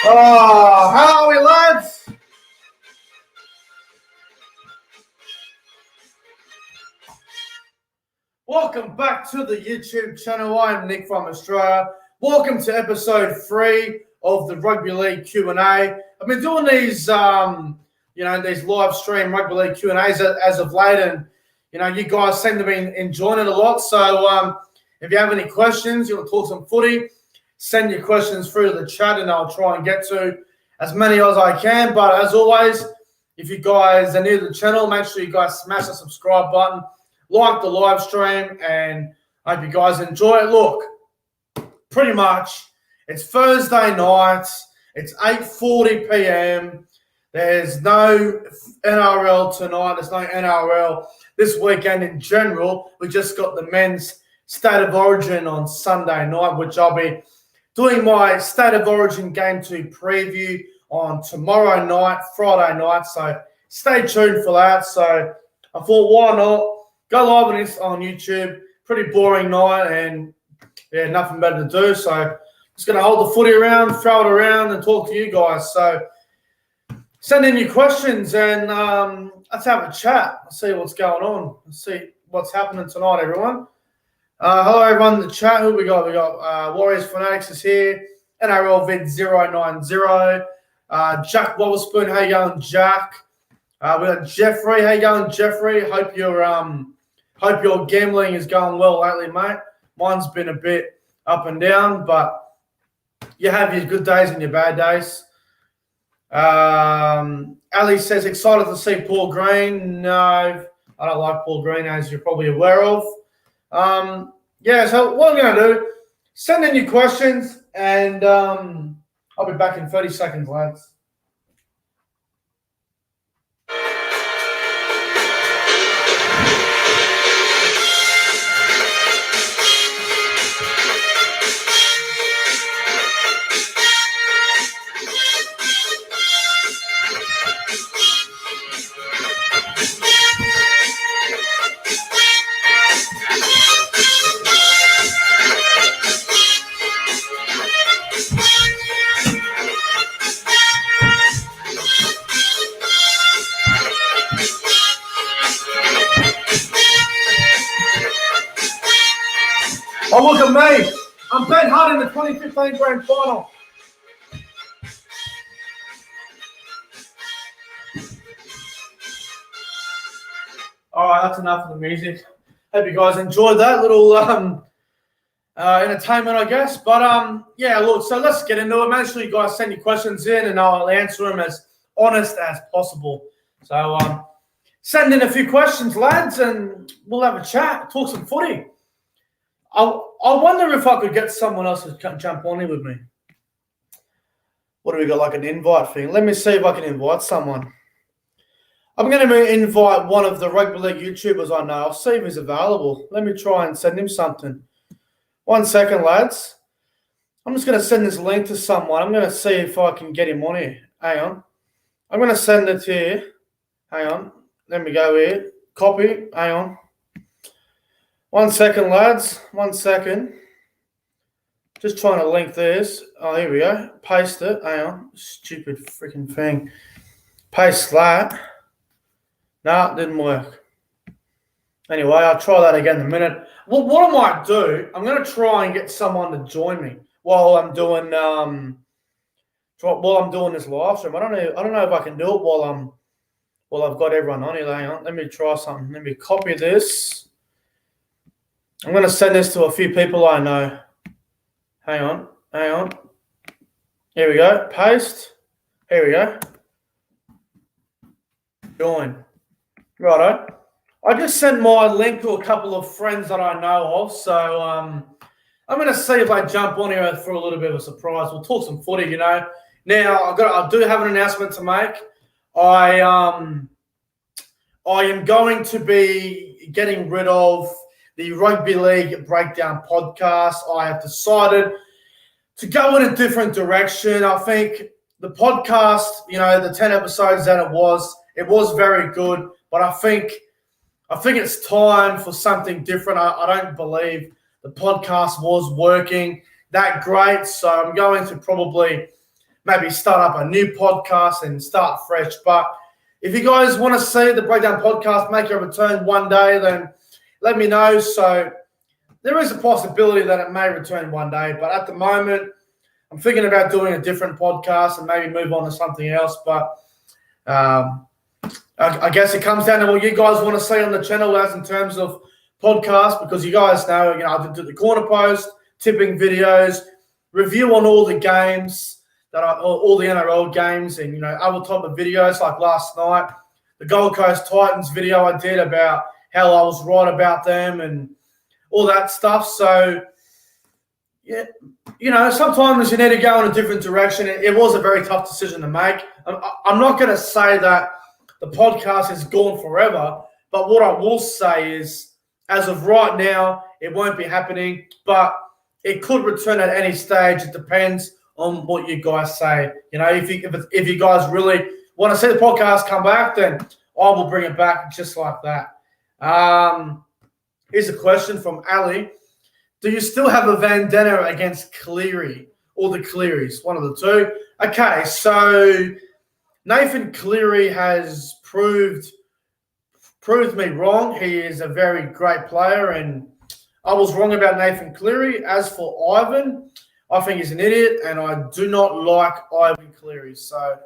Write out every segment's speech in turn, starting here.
Oh, how are we, lads? Welcome back to the YouTube channel. I'm Nick from Australia. Welcome to episode 3 of the Rugby League Q&A. I've been doing these, these live stream Rugby League Q&As as of late, and you guys seem to be enjoying it a lot. So, if you have any questions, you want to talk some footy, send your questions through to the chat, and I'll try and get to as many as I can. But as always, if you guys are new to the channel, make sure you guys smash the subscribe button, like the live stream, and I hope you guys enjoy it. Look, pretty much, it's Thursday night. It's 8:40 p.m. There's no NRL tonight. There's no NRL this weekend in general. We just got the men's State of Origin on Sunday night, which I'll be doing my State of Origin Game 2 preview on tomorrow night, Friday night. So stay tuned for that. So I thought, why not? Go live on this on YouTube. Pretty boring night, and yeah, nothing better to do. So just going to hold the footy around, throw it around, and talk to you guys. So send in your questions, and let's have a chat. Let's see what's going on. Let's see what's happening tonight, everyone. Hello, everyone in the chat. Who we got? We got Warriors Fanatics is here. NRL Vid 090. Jack Wotherspoon. How you going, Jack? We got Jeffrey. How you going, Jeffrey? Hope your gambling is going well lately, mate. Mine's been a bit up and down, but you have your good days and your bad days. Ali says, excited to see Paul Green. No, I don't like Paul Green, as you're probably aware of. So what I'm going to do, send in your questions, and I'll be back in 30 seconds, lads. Oh, look at me. I'm Ben Hutt in the 2015 Grand Final. All right, that's enough of the music. Hope you guys enjoyed that little entertainment, I guess. But, look, so let's get into it. Make sure you guys send your questions in, and I'll answer them as honest as possible. So send in a few questions, lads, and we'll have a chat, talk some footy. I wonder if I could get someone else to jump on here with me. What do we got, like an invite thing? Let me see if I can invite someone. I'm going to invite one of the Rugby League YouTubers I know. I'll see if he's available. Let me try and send him something. 1 second, lads. I'm just going to send this link to someone. I'm going to see if I can get him on here. Hang on. I'm going to send it here. Hang on. Let me go here. Copy. Hang on. 1 second, lads. 1 second. Just trying to link this. Oh, here we go. Paste it. Hang on. Stupid freaking thing. Paste that. No, it didn't work. Anyway, I'll try that again in a minute. Well, what I might do, I'm going to try and get someone to join me while I'm doing this live stream. I don't know if I can do it while I've got everyone on here. Hang on. Let me try something. Let me copy this. I'm going to send this to a few people I know. Hang on. Here we go. Paste. Here we go. Join. Righto. I just sent my link to a couple of friends that I know of. So I'm going to see if I jump on here for a little bit of a surprise. We'll talk some footy, Now, I do have an announcement to make. I am going to be getting rid of the Rugby League Breakdown podcast. I have decided to go in a different direction. I think the podcast, the 10 episodes that it was very good, but I think it's time for something different. I don't believe the podcast was working that great, so I'm going to probably maybe start up a new podcast and start fresh. But if you guys want to see the Breakdown podcast make a return one day, then let me know. So there is a possibility that it may return one day. But at the moment, I'm thinking about doing a different podcast and maybe move on to something else. But I guess it comes down to what you guys want to see on the channel as in terms of podcast, because you guys know, I do the corner post, tipping videos, review on all the games all the NRL games, and other type of videos like last night, the Gold Coast Titans video I did about how I was right about them and all that stuff. So yeah, sometimes you need to go in a different direction. It was a very tough decision to make. I'm not going to say that the podcast is gone forever, but what I will say is, as of right now, it won't be happening, but it could return at any stage. It depends on what you guys say. If you guys really want to see the podcast come back, then I will bring it back just like that. Here's a question from Ali. Do you still have a vendetta against Cleary or the Clearys? One of the two. Okay, so Nathan Cleary has proved me wrong. He is a very great player, and I was wrong about Nathan Cleary. As for Ivan, I think he's an idiot, and I do not like Ivan Cleary. So,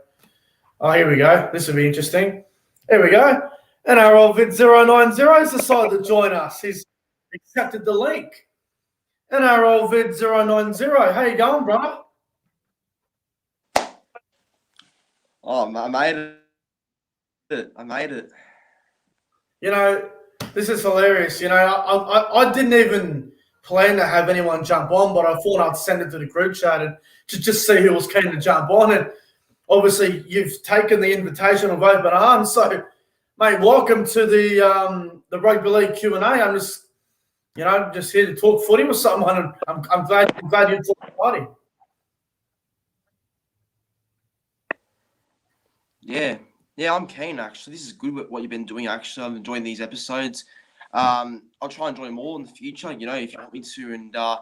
here we go. This will be interesting. Here we go. NRL Vid 090 has decided to join us. He's accepted the link. NRL Vid 090. How you going, brother? Oh, I made it. This is hilarious. I didn't even plan to have anyone jump on, but I thought I'd send it to the group chat and to just see who was keen to jump on. And obviously, you've taken the invitation with open arms. So, mate, welcome to the Rugby League Q&A. I'm just here to talk footy with someone. And I'm glad you talked footy. Yeah, I'm keen, actually. This is good what you've been doing, actually. I'm enjoying these episodes. I'll try and join more in the future, if you want me to. And, I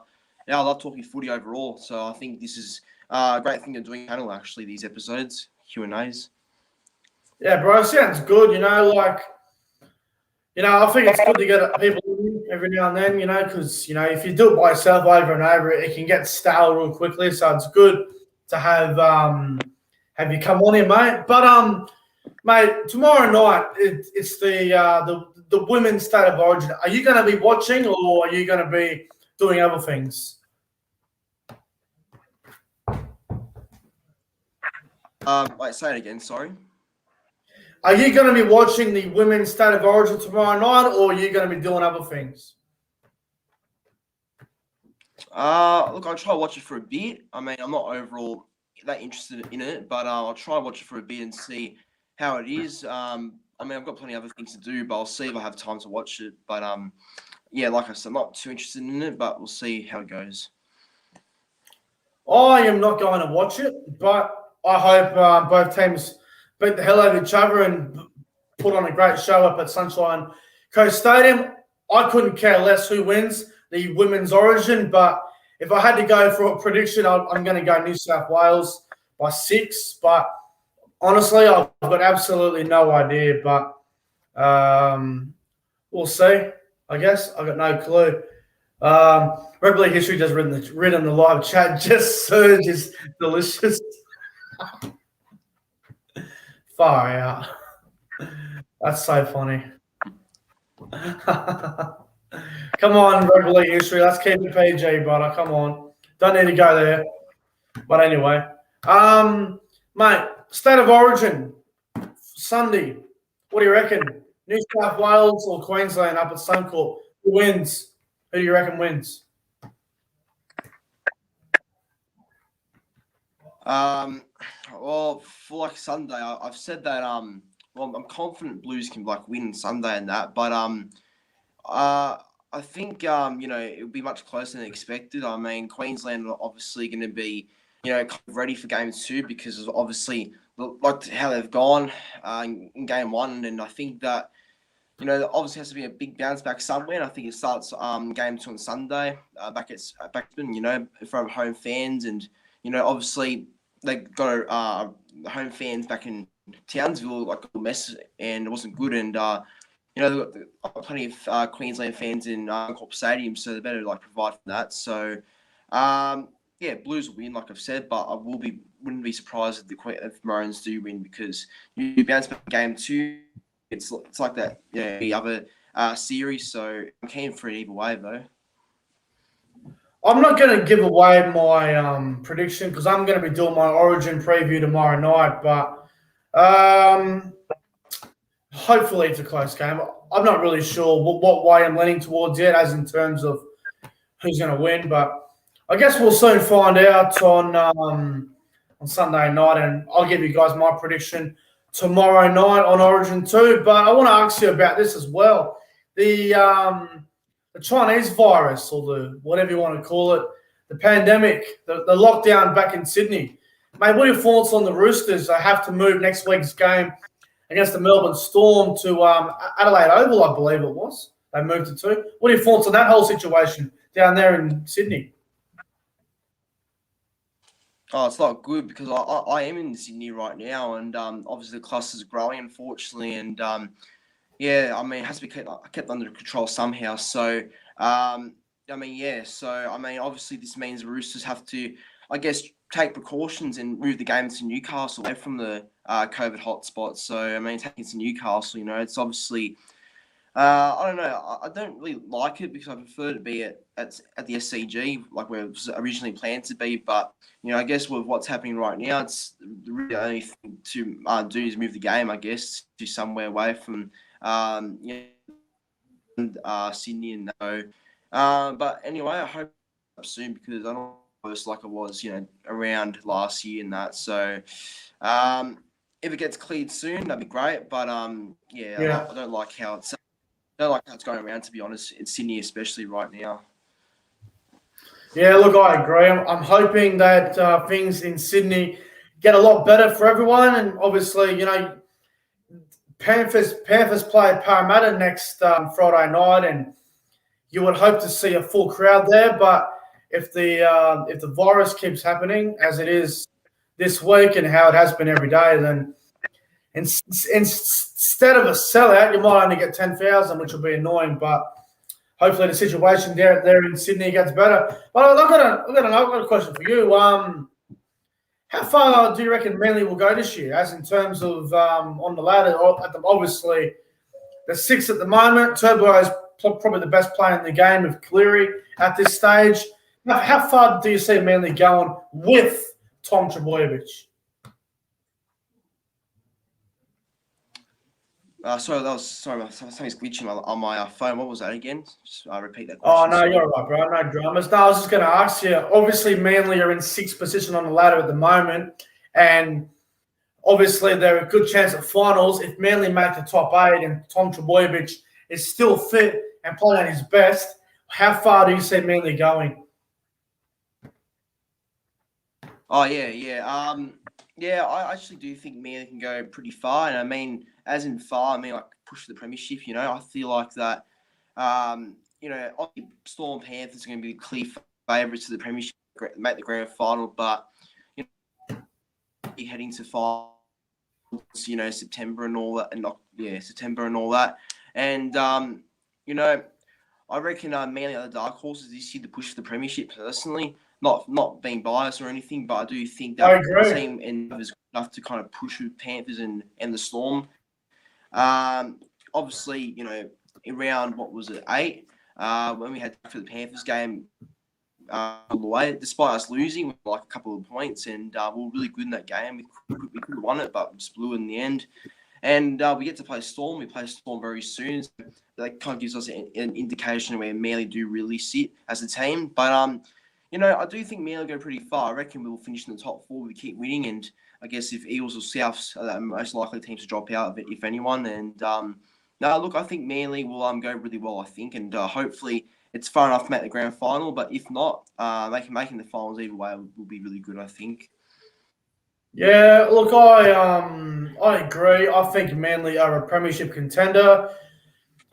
love talking footy overall. So I think this is a great thing to do on the channel, actually, these episodes, Q&As. Yeah, bro, sounds good. I think it's good to get people in every now and then, because, if you do it by yourself over and over, it can get stale real quickly. So it's good to have you come on here, mate. But, mate, tomorrow night, it's the women's State of Origin. Are you going to be watching, or are you going to be doing other things? Wait, say it again, sorry. Are you going to be watching the women's State of Origin tomorrow night, or are you going to be doing other things? Look, I'll try to watch it for a bit. I mean, I'm not overall that interested in it, but I'll try and watch it for a bit and see how it is. I've got plenty of other things to do, but I'll see if I have time to watch it. But like I said, I'm not too interested in it, but we'll see how it goes. I am not going to watch it, but I hope both teams beat the hell out of each other and put on a great show up at Sunshine Coast Stadium. I couldn't care less who wins the Women's Origin, but if I had to go for a prediction, I'm going to go New South Wales by 6. But honestly, I've got absolutely no idea. But we'll see, I guess. I've got no clue. Rugby League History just read in the live chat. Just Surge is delicious. Far out. That's so funny. Come on, Rugby League History. Let's keep it PG, brother. Come on. Don't need to go there. But anyway. Mate, State of Origin, Sunday. What do you reckon? New South Wales or Queensland up at Suncorp? Who wins? Who do you reckon wins? Well, for Sunday, I've said that I'm confident Blues can win Sunday and that, but I think it would be much closer than expected. I mean, Queensland are obviously going to be kind of ready for game 2 because of obviously like how they've gone in game 1, and I think that there obviously has to be a big bounce back somewhere. And I think it starts game 2 on Sunday back in front of home fans, and obviously they got the home fans back in Townsville like a mess, and it wasn't good. And they've got plenty of Queensland fans in Corp Stadium, so they better like provide for that. So Blues will win, like I've said, but I wouldn't be surprised if Maroons do win, because you bounce back game 2. It's like that, the other series. So I'm keen for it either way, though. I'm not going to give away my prediction because I'm going to be doing my Origin preview tomorrow night, but hopefully it's a close game. I'm not really sure what way I'm leaning towards yet, as in terms of who's going to win, but I guess we'll soon find out on Sunday night, and I'll give you guys my prediction tomorrow night on Origin 2. But I want to ask you about this as well. The Chinese virus, or the whatever you want to call it, the pandemic, the lockdown back in Sydney. Mate, what are your thoughts on the Roosters? They have to move next week's game against the Melbourne Storm to Adelaide Oval, I believe it was. They moved it to. What are your thoughts on that whole situation down there in Sydney? Oh, it's not good, because I am in Sydney right now, and obviously the cluster's growing, unfortunately, and it has to be kept under control somehow. So, obviously this means the Roosters have to, I guess, take precautions and move the game to Newcastle away from the COVID hotspot. So, taking it to Newcastle, it's obviously, I don't know, I don't really like it, because I prefer to be at the SCG, like where it was originally planned to be. But, I guess with what's happening right now, it's really the only thing to do is move the game, I guess, to somewhere away from Sydney and no. But anyway, I hope soon, because I don't know it's like it was, around last year and that. So if it gets cleared soon, that'd be great. But I don't like how it's going around, to be honest, in Sydney, especially right now. Yeah, look, I agree. I'm hoping that things in Sydney get a lot better for everyone, and obviously, Panthers play Parramatta next Friday night, and you would hope to see a full crowd there. But if the virus keeps happening as it is this week and how it has been every day, then instead of a sellout, you might only get 10,000, which will be annoying. But hopefully the situation there in Sydney gets better. But I've got a question for you. How far do you reckon Manly will go this year, as in terms of on the ladder? Obviously, they're 6th at the moment. Turbo is probably the best player in the game with Cleary at this stage. Now, how far do you see Manly going with Tom Trbojevic? Something's glitching on my phone. What was that again? Just repeat that Oh, question. no, you're right, bro. No dramas. No, I was just going to ask you. Obviously, Manly are in 6th position on the ladder at the moment, and obviously they're a good chance at finals. If Manly make the top 8 and Tom Trbojevic is still fit and playing at his best, how far do you see Manly going? Oh, yeah. I actually do think Manly can go pretty far. And as in far, like push the premiership, I feel like that, Storm Panthers are going to be clear favourites to the premiership, make the grand final, but, heading to finals, September and all that, And, I reckon Manly are the dark horses this year to push for the premiership, personally. Not being biased or anything, but I do think that the team is good enough to kind of push with Panthers and the Storm. Obviously, around, what was it, 8, when we had for the Panthers game, all the way, despite us losing with like a couple of points, and we were really good in that game. We could have won it, but we just blew in the end. And we get to play Storm. We play Storm very soon. So that kind of gives us an indication where Manly do really sit as a team. But I do think Manly will go pretty far. I reckon we'll finish in the top 4. We keep winning, and I guess if Eagles or Souths are the most likely teams to drop out, if anyone. And I think Manly will go really well, I think, and hopefully it's far enough to make the grand final. But if not, making the finals either way will be really good, I think. Yeah, look, I agree. I think Manly are a premiership contender.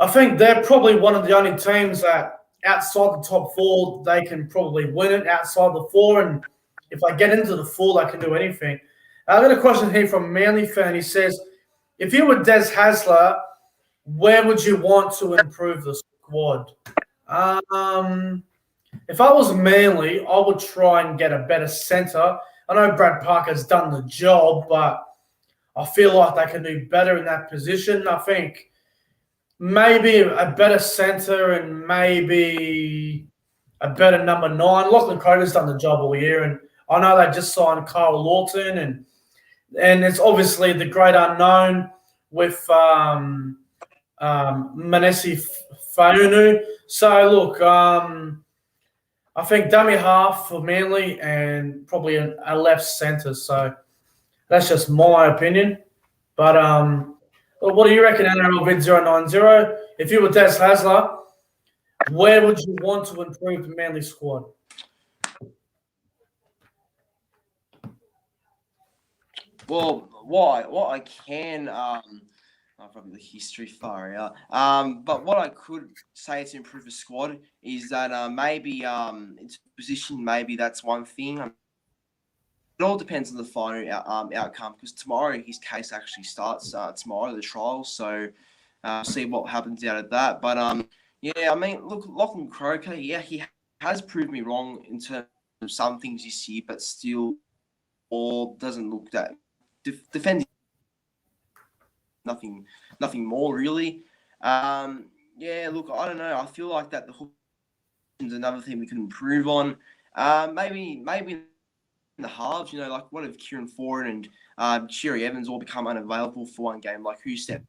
I think they're probably one of the only teams that outside the top 4, they can probably win it outside the 4. And if I get into the full, I can do anything. I got a question here from Manly fan. He says, if you were Des Hasler, where would you want to improve the squad? If I was Manly, I would try and get a better centre. I know Brad Parker's done the job, but I feel like they can do better in that position. I think maybe a better centre and maybe a better number 9. Lachlan Croker's done the job all year, and I know they just signed Kyle Lawton, and it's obviously the great unknown with Manesi Faunu. So, look, I think dummy half for Manly and probably a left centre. So that's just my opinion. But what do you reckon, NRL Vid 090? If you were Des Hasler, where would you want to improve the Manly squad? Well, what I can, probably the history far out. But what I could say to improve the squad is that maybe into position, maybe that's one thing. It all depends on the final outcome, because tomorrow his case actually starts tomorrow, the trial. So see what happens out of that. But yeah, I mean, look, Lachlan Croker, yeah, he has proved me wrong in terms of some things this year, but still, all doesn't look that defending. Nothing more really. Yeah, look, I don't know. I feel like that the hook is another thing we could improve on. Maybe in the halves, like what if Kieran Ford and Cherry Evans all become unavailable for one game? Like who stepped?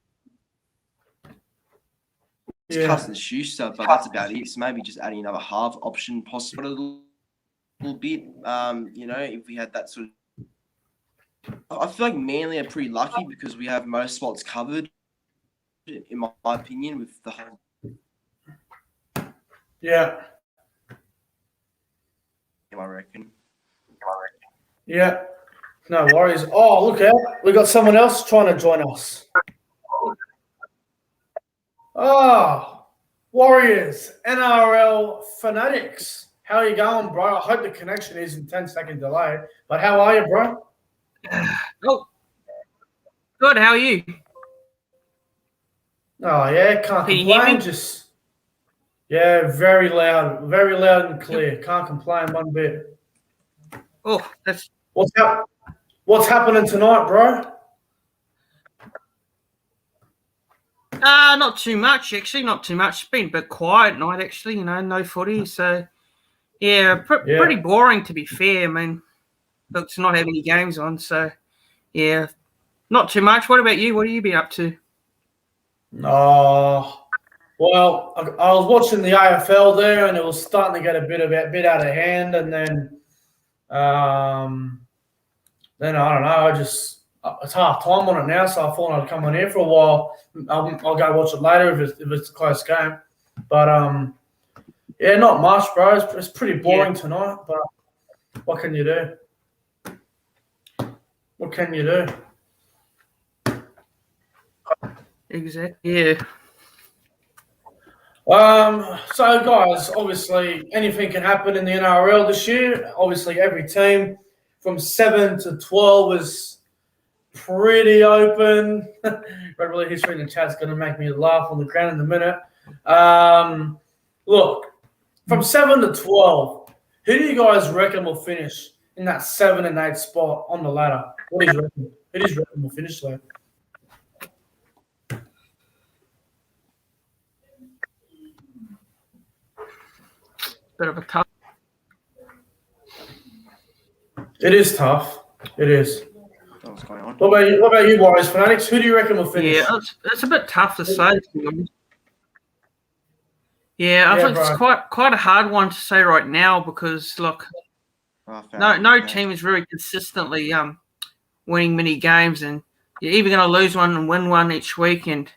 It's Carson Schuster, but that's about it. So maybe just adding another half option, possibly a little bit. If we had that sort of. I feel like Manly are pretty lucky because we have most spots covered, in my opinion, with the whole. Yeah. I reckon. Yeah. No worries. Oh, look out. We got someone else trying to join us. Oh, Warriors, NRL Fanatics. How are you going, bro? I hope the connection isn't 10-second delay. But how are you, bro? Oh, good. How are you? Oh yeah, can't Can you hear complain. me? Just very loud and clear. Can't complain one bit. Oh, that's What's happening tonight, bro? not too much actually. Not too much. It's been a bit quiet night actually. No footy. So yeah, pretty boring to be fair. I mean, look, to not have any games on. So yeah, not too much. What about you? What have you been up to? Oh, well, I was watching the AFL there, and it was starting to get a bit out of hand, and then I don't know. It's half time on it now, so I thought I'd come on here for a while. I'll go watch it later if it's a close game. But yeah, not much, bro. It's pretty boring tonight. But what can you do? What can you do? Exactly. Yeah. So guys, obviously anything can happen in the NRL this year. Obviously, every team from 7 to 12 is pretty open. Rugby history in the chat's going to make me laugh on the ground in a minute. Look, from 7 to 12, who do you guys reckon will finish in that 7 and 8 spot on the ladder? What do you reckon? Who do you reckon will finish there? Bit of a tough. It is tough. It is. What's going on? What about you, Warriors Fanatics? Who do you reckon will finish? Yeah, it's a bit tough to say. Yeah, I think it's quite a hard one to say right now because look, no team is very consistently winning many games, and you're either going to lose one and win one each week. And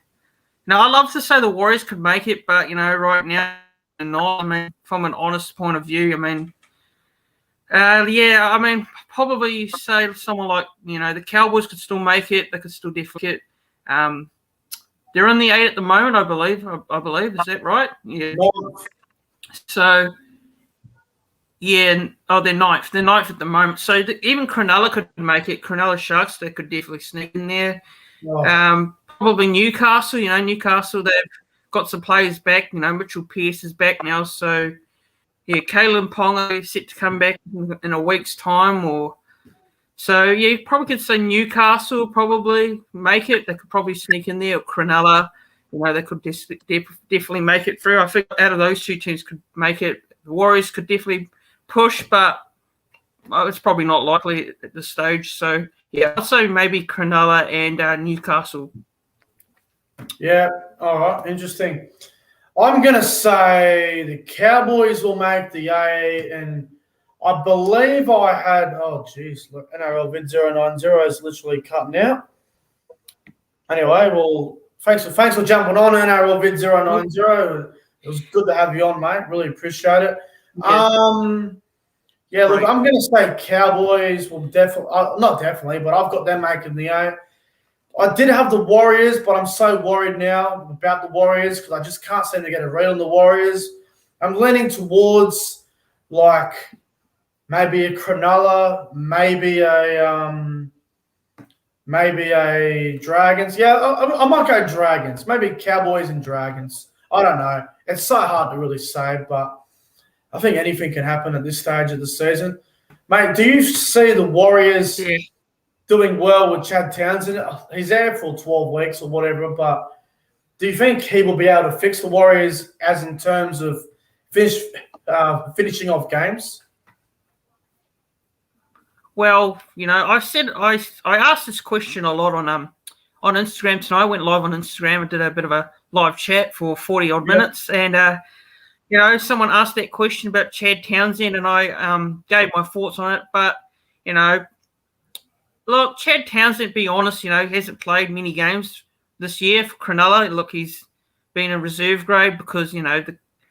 now I love to say the Warriors could make it, but right now, not. I mean, from an honest point of view, probably say someone like the Cowboys could still make it. They could still definitely make it. They're in the 8 at the moment, I believe. Is that right? Yeah. So, Yeah, they're ninth. They're ninth at the moment. So even Cronulla could make it. Cronulla Sharks, they could definitely sneak in there. Oh. Probably Newcastle. Newcastle, they've got some players back. Mitchell Pearce is back now. So, yeah, Kalen Ponga is set to come back in a week's time. So, yeah, you probably could say Newcastle probably make it. They could probably sneak in there. Or Cronulla, they could definitely make it through. I think out of those two teams could make it. The Warriors could definitely push, but it's probably not likely at this stage. So, yeah, also maybe Cronulla and Newcastle. Yeah, all right, interesting. I'm going to say the Cowboys will make the A, and I believe I had, look, NRL Vid 090 is literally cutting out. Anyway, well, thanks for jumping on, NRL Vid 090. It was good to have you on, mate. Really appreciate it. Yeah, look, I'm going to say Cowboys will definitely, not definitely, but I've got them making the A. I did have the Warriors, but I'm so worried now about the Warriors because I just can't seem to get a read on the Warriors. I'm leaning towards like maybe a Cronulla, maybe a Dragons. Yeah, I might go Dragons. Maybe Cowboys and Dragons. I don't know. It's so hard to really say, but I think anything can happen at this stage of the season. Mate, do you see the Warriors doing well with Chad Townsend? He's there for 12 weeks or whatever, but do you think he will be able to fix the Warriors as in terms of finishing off games? Well, I asked this question a lot on Instagram tonight. I went live on Instagram and did a bit of a live chat for 40-odd minutes, and someone asked that question about Chad Townsend, and I gave my thoughts on it. But, look, Chad Townsend, be honest, hasn't played many games this year for Cronulla. Look, he's been a reserve grade because,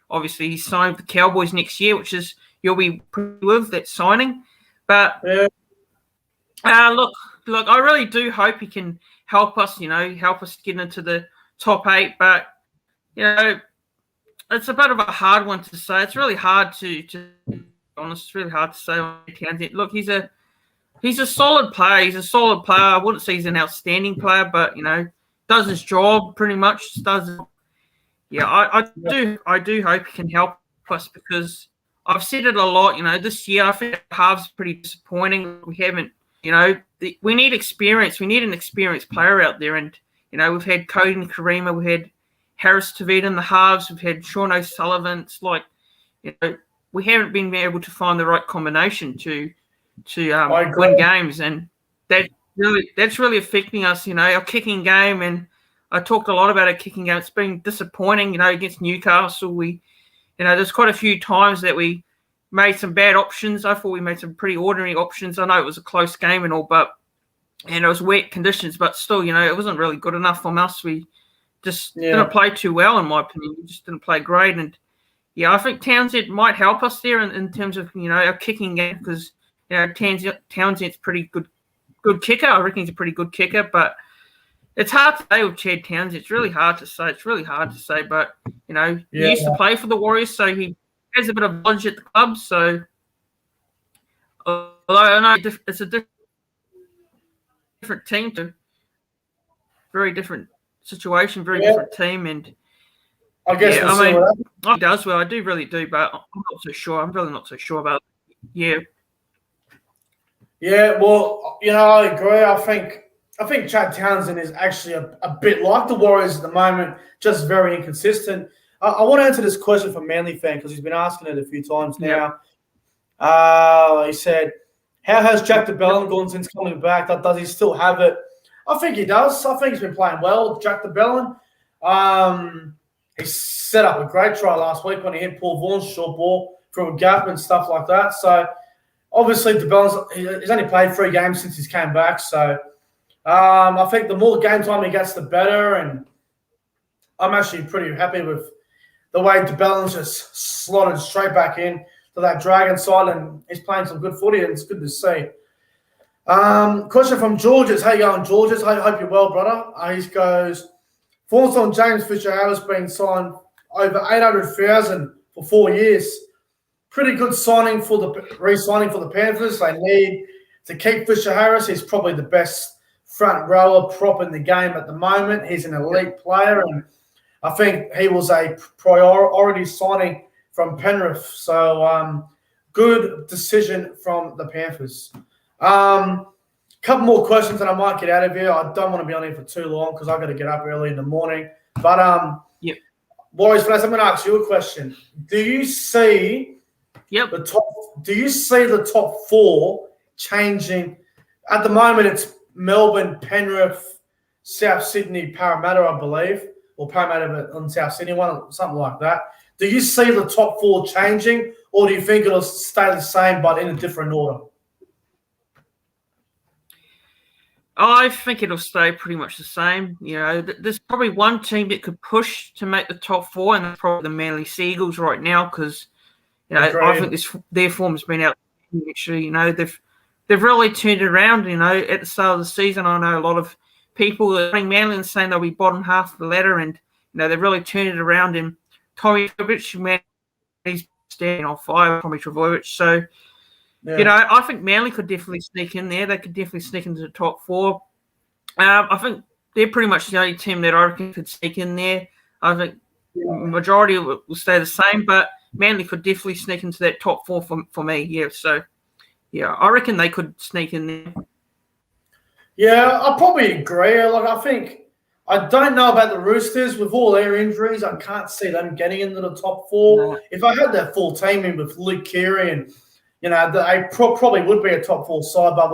obviously he's signed with the Cowboys next year, which is you'll be pretty with that signing. But, look, I really do hope he can help us, help us get into the top 8. But, it's a bit of a hard one to say. It's really hard to be honest. It's really hard to say on Townsend. Look, he's a solid player. He's a solid player. I wouldn't say he's an outstanding player, but does his job pretty much. I do hope he can help us because I've said it a lot. This year I think halves pretty disappointing. We haven't. We need experience. We need an experienced player out there, and we've had Cody and Karima. We've had Harris Tavita in the halves. We've had Sean O'Sullivan. It's like, we haven't been able to find the right combination to win games, and that's really affecting us. Our kicking game, and I talked a lot about our kicking game. It's been disappointing. Against Newcastle, there's quite a few times that we made some bad options. I thought we made some pretty ordinary options. I know it was a close game and all, and it was wet conditions, but still, it wasn't really good enough from us. We just didn't play too well, in my opinion. We just didn't play great. And, I think Townsend might help us there in terms of, our kicking game because, Townsend's pretty good kicker. I reckon he's a pretty good kicker, but it's hard to say with Chad Townsend. It's really hard to say. But, he used to play for the Warriors, so he has a bit of knowledge at the club. So, although I know it's a different team, too. Very different situation, very different team, and I guess he does well. I really do, but I'm not so sure. I'm really not so sure about it. Yeah. Yeah, well, I agree. I think Chad Townsend is actually a bit like the Warriors at the moment, just very inconsistent. I want to answer this question from Manly fan because he's been asking it a few times now. He said, "How has Jack DeBellin gone since coming back? Does he still have it?" I think he does. I think he's been playing well, Jack DeBellin. He set up a great try last week when he hit Paul Vaughan's short ball through a gap and stuff like that. So, obviously, he's only played 3 games since he's came back. So, I think the more game time he gets, the better. And I'm actually pretty happy with the way DeBellin's just slotted straight back in to that Dragon side, and he's playing some good footy, and it's good to see. Question from Georges. How you going, Georges? I hope you're well, brother. He goes, thoughts on James Fisher-Harris being signed over $800,000 for 4 years. pretty good signing for the re-signing for the Panthers. They need to keep Fisher Harris. He's probably the best front rower prop in the game at the moment. He's an elite player, and I think he was a priority signing from Penrith. So good decision from the Panthers. Couple more questions that I might get out of here. I don't want to be on here for too long because I've got to get up early in the morning. But Warriors fans, I'm going to ask you a question. Do you see the top four changing? At the moment, it's Melbourne, Penrith, South Sydney, Parramatta, I believe, or Parramatta and South Sydney, something like that. Do you see the top four changing, or do you think it'll stay the same but in a different order? I think it'll stay pretty much the same. There's probably one team that could push to make the top four, and that's probably the Manly Seagulls right now because, I think their form has been out. Actually, they've really turned it around. At the start of the season, I know a lot of people are running Manly and saying they'll be bottom half of the ladder, and they've really turned it around. And Tommy Trbojevic, he's standing on fire. Tommy Trbojevic, so. Yeah. I think Manly could definitely sneak in there. They could definitely sneak into the top four. I think they're pretty much the only team that I reckon could sneak in there. I think the majority will stay the same, but Manly could definitely sneak into that top four for me. Yeah, so, I reckon they could sneak in there. Yeah, I probably agree. I don't know about the Roosters. With all their injuries, I can't see them getting into the top four. No. If I had that full team in with Luke Keary and they probably would be a top four side, but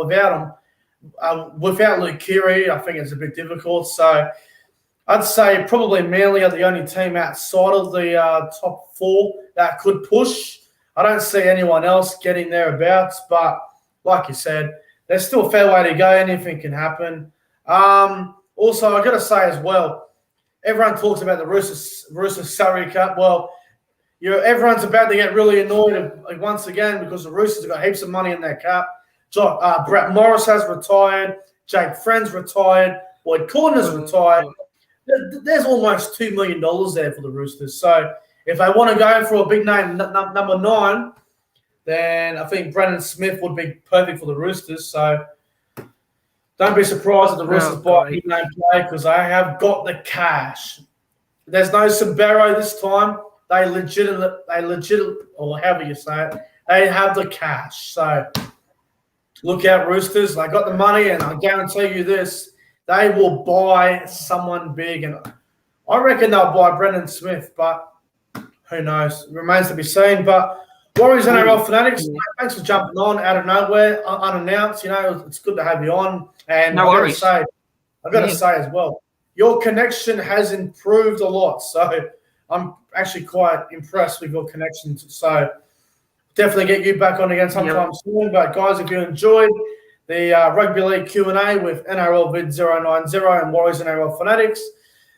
without Luke Keary, I think it's a bit difficult. So I'd say probably Manly are the only team outside of the top four that could push. I don't see anyone else getting thereabouts, but like you said, there's still a fair way to go. Anything can happen. Also, I've got to say as well, everyone talks about the Roosters salary cap. Well, everyone's about to get really annoyed once again because the Roosters have got heaps of money in their cap. Brett Morris has retired. Jake Friend's retired. Boyd Corner's retired. There's almost $2 million there for the Roosters. So if they want to go for a big name, number 9, then I think Brandon Smith would be perfect for the Roosters. So don't be surprised if the Roosters buy a big name player because they have got the cash. There's no Sabero this time. They legit, or however you say it, they have the cash. So look out, Roosters. They got the money, and I guarantee you this, they will buy someone big. And I reckon they'll buy Brendan Smith, but who knows? It remains to be seen. But Warriors NRL Fanatics, thanks for jumping on out of nowhere, unannounced. It's good to have you on. And no worries. I've got to say as well, your connection has improved a lot. So I'm actually quite impressed with your connections. So definitely get you back on again sometime soon. But guys, if you enjoyed the Rugby League Q&A with NRL Vid 090 and Warriors NRL Fanatics,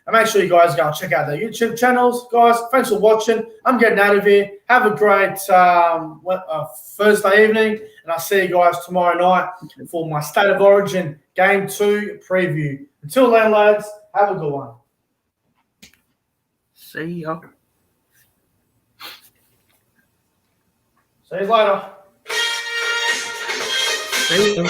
and make sure you guys go and check out their YouTube channels. Guys, thanks for watching. I'm getting out of here. Have a great Thursday evening, and I'll see you guys tomorrow night for my State of Origin Game 2 preview. Until then, lads, have a good one. See ya. See you later. See ya.